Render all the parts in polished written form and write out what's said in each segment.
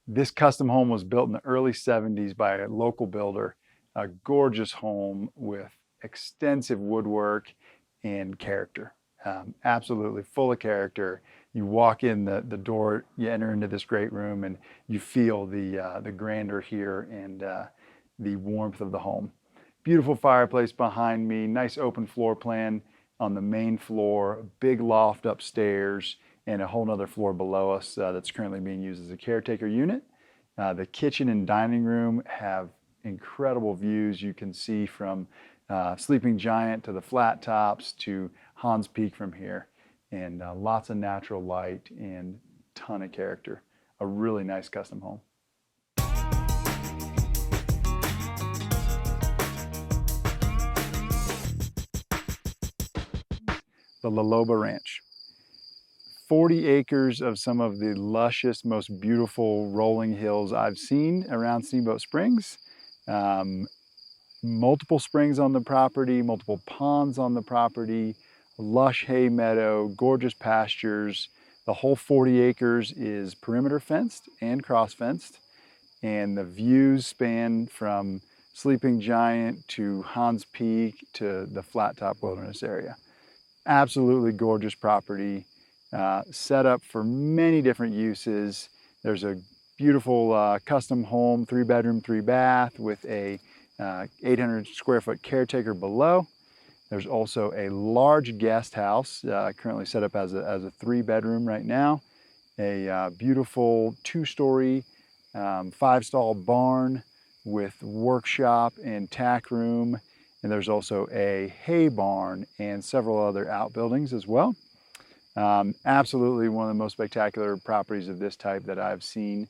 This custom home was built in the early 70s by a local builder, a gorgeous home with extensive woodwork and character. Absolutely full of character. You walk in the door, you enter into this great room, and you feel the grandeur here and the warmth of the home. Beautiful fireplace behind me, nice open floor plan on the main floor, a big loft upstairs, and a whole nother floor below us that's currently being used as a caretaker unit. The kitchen and dining room have incredible views. You can see from Sleeping Giant to the flat tops to Hans Peak from here, and lots of natural light and ton of character. A really nice custom home. The Laloba Ranch. 40 acres of some of the lushest, most beautiful rolling hills I've seen around Steamboat Springs. Multiple springs on the property, multiple ponds on the property, lush hay meadow, gorgeous pastures. The whole 40 acres is perimeter fenced and cross fenced, and the views span from Sleeping Giant to Hans Peak to the Flat Top Wilderness area. Absolutely gorgeous property, set up for many different uses. There's a beautiful custom home, 3-bedroom, 3-bath with a 800 square foot caretaker below. There's also a large guest house, currently set up as a 3-bedroom right now. A beautiful 2-story, 5-stall barn with workshop and tack room. And there's also a hay barn and several other outbuildings as well. Absolutely one of the most spectacular properties of this type that I've seen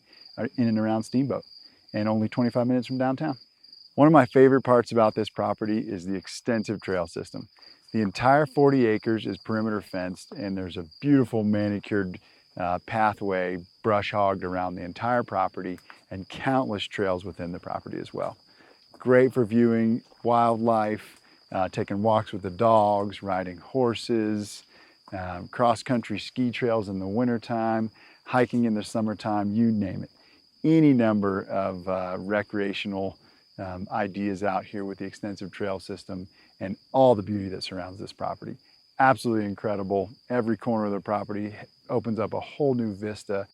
in and around Steamboat, and only 25 minutes from downtown. One of my favorite parts about this property is the extensive trail system. The entire 40 acres is perimeter fenced, and there's a beautiful manicured pathway brush hogged around the entire property, and countless trails within the property as well. Great for viewing wildlife, taking walks with the dogs, riding horses, cross-country ski trails in the wintertime, hiking in the summertime, you name it. Any number of recreational ideas out here with the extensive trail system and all the beauty that surrounds this property. Absolutely incredible. Every corner of the property opens up a whole new vista